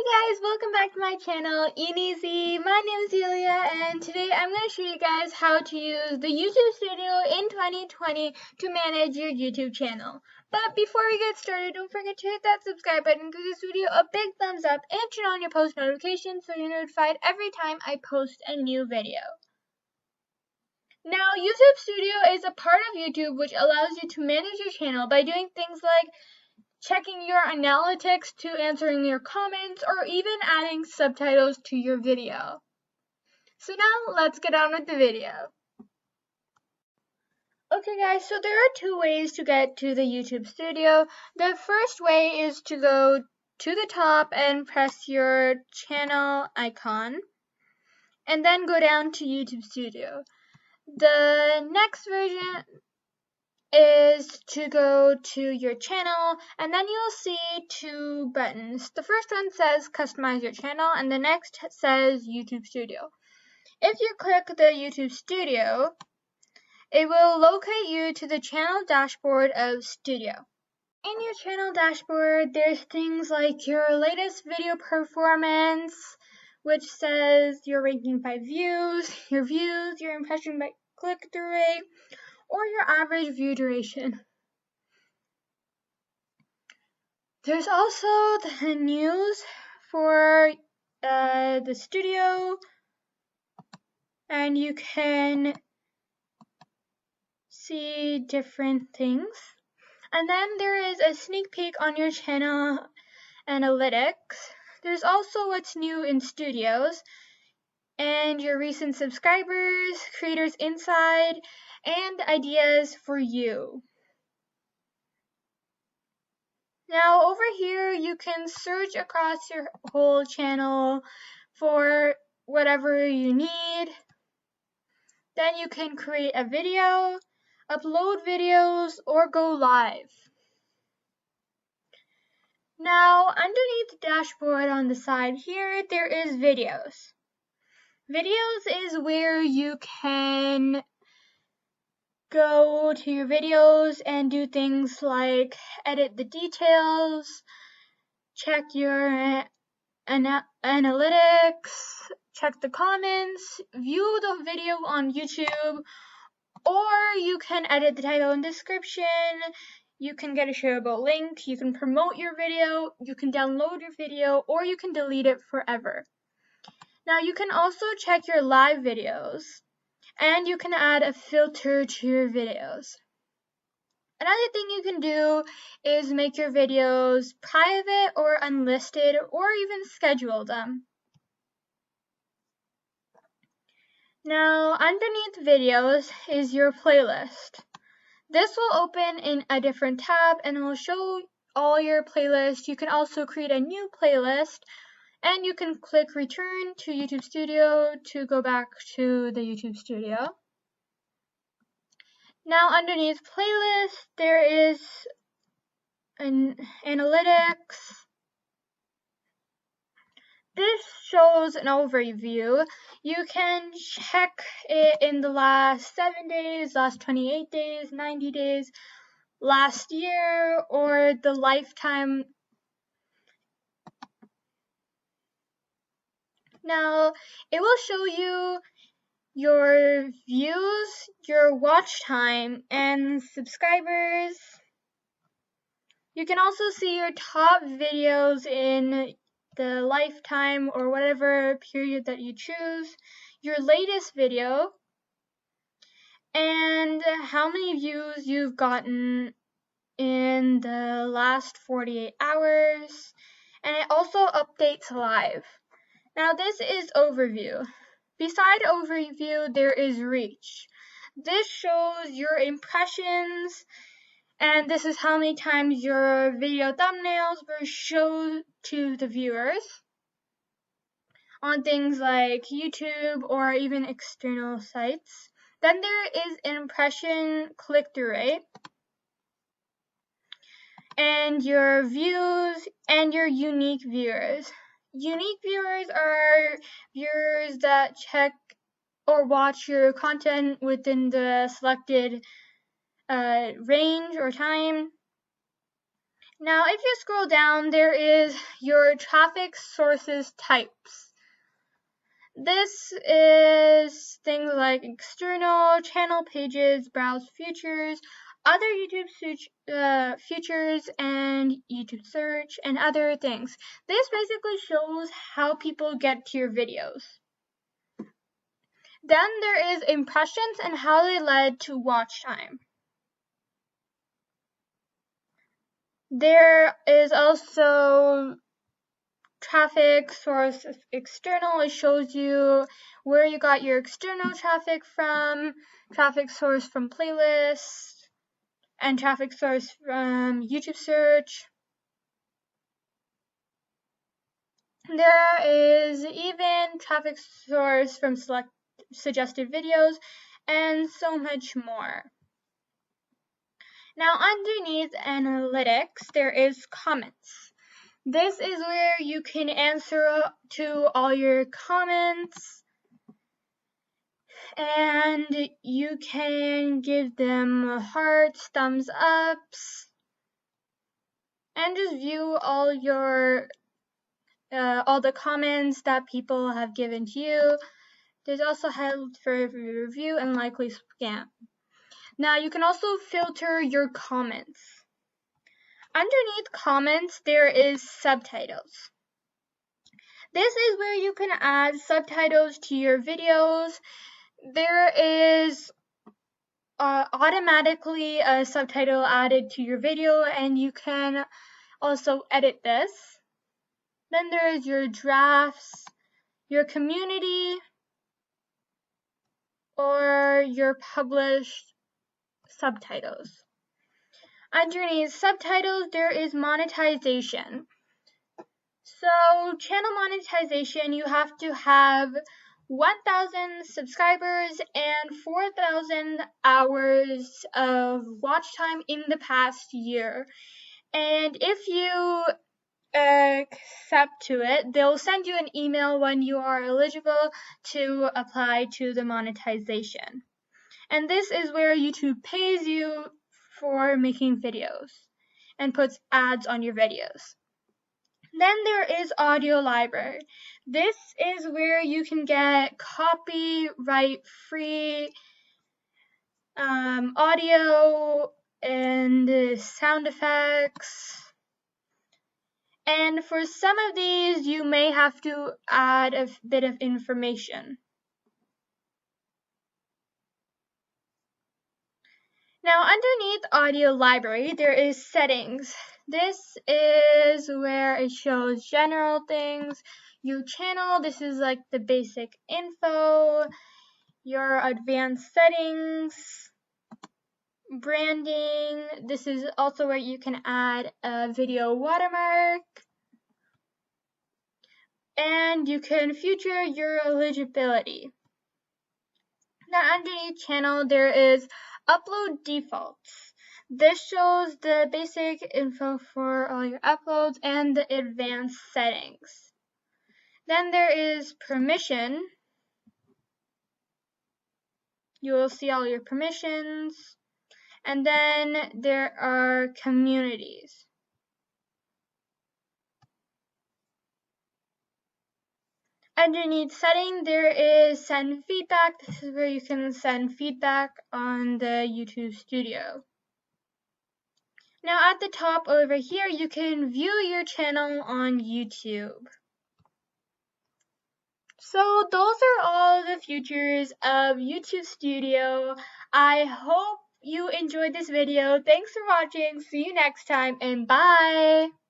Guys, welcome back to my channel, Easy. My name is Yulia, and today I'm going to show you guys how to use the YouTube Studio in 2020 to manage your YouTube channel. But before we get started, don't forget to hit that subscribe button, give this video a big thumbs up, and turn on your post notifications so you're notified every time I post a new video. Now, YouTube Studio is a part of YouTube which allows you to manage your channel by doing things like checking your analytics to answering your comments, or even adding subtitles to your video. So now let's get on with the video. Okay guys, so there are two ways to get to the YouTube Studio. The first way is to go to the top and press your channel icon, and then go down to YouTube Studio. The next version is to go to your channel, and then you'll see two buttons. The first one says customize your channel, and the next says YouTube Studio. If you click the YouTube Studio, it will locate you to the channel dashboard of Studio. In your channel dashboard, there's things like your latest video performance, which says your ranking by views, your impression by click-through rate, or your average view duration. There's also the news for the studio, and you can see different things. And then there is a sneak peek on your channel analytics. There's also what's new in studios, and your recent subscribers, creators inside, and ideas for you. Now over here you can search across your whole channel for whatever you need. Then you can create a video, upload videos, or go live. Now underneath the dashboard on the side here, there is videos. Videos is where you can go to your videos and do things like edit the details, check your analytics, check the comments, view the video on YouTube, or you can edit the title and description, you can get a shareable link, you can promote your video, you can download your video, or you can delete it forever. Now you can also check your live videos, and you can add a filter to your videos. Another thing you can do is make your videos private or unlisted, or even schedule them. Now underneath videos is your playlist. This will open in a different tab and will show all your playlists. You can also create a new playlist, and you can click return to YouTube Studio to go back to the YouTube Studio. Now underneath playlist, there is an analytics. This shows an overview. You can check it in the last 7 days, last 28 days, 90 days, last year, or the lifetime. Now, it will show you your views, your watch time, and subscribers. You can also see your top videos in the lifetime or whatever period that you choose, your latest video, and how many views you've gotten in the last 48 hours, and it also updates live. Now this is overview. Beside overview, there is reach. This shows your impressions, and this is how many times your video thumbnails were shown to the viewers on things like YouTube or even external sites. Then there is impression click-through rate, and your views and your unique viewers. Unique viewers are viewers that check or watch your content within the selected range or time. Now, if you scroll down, there is your traffic sources types. This is things like external channel pages, browse features, other YouTube features, and YouTube search, and other things. This basically shows how people get to your videos. Then there is impressions and how they led to watch time. There is also traffic source external. It shows you where you got your external traffic from, traffic source from playlists, and traffic source from YouTube search. There is even traffic source from suggested videos and so much more. Now underneath analytics, there is comments. This is where you can answer to all your comments and you can give them hearts, thumbs ups, and just view all your all the comments that people have given to you. There's also held for review and likely spam. Now you can also filter your comments. Underneath comments, there is subtitles. This is where you can add subtitles to your videos. There is automatically a subtitle added to your video, and you can also edit this. Then there is your drafts, your community, or your published subtitles. Underneath subtitles, there is monetization. So channel monetization, you have to have 1,000 subscribers and 4,000 hours of watch time in the past year. And if you accept to it, they'll send you an email when you are eligible to apply to the monetization. And this is where YouTube pays you for making videos and puts ads on your videos. Then there is audio library. This is where you can get copyright free audio and sound effects. And for some of these, you may have to add a bit of information. Now, underneath audio library, there is settings. This is where it shows general things. Your channel, this is like the basic info. Your advanced settings. Branding. This is also where you can add a video watermark. And you can feature your eligibility. Now, underneath channel, there is upload defaults. This shows the basic info for all your uploads and the advanced settings. Then there is permission. You will see all your permissions. And then there are communities. Underneath setting, there is send feedback. This is where you can send feedback on the YouTube Studio. Now at the top over here, you can view your channel on YouTube. So those are all the features of YouTube Studio. I hope you enjoyed this video. Thanks for watching. See you next time and bye!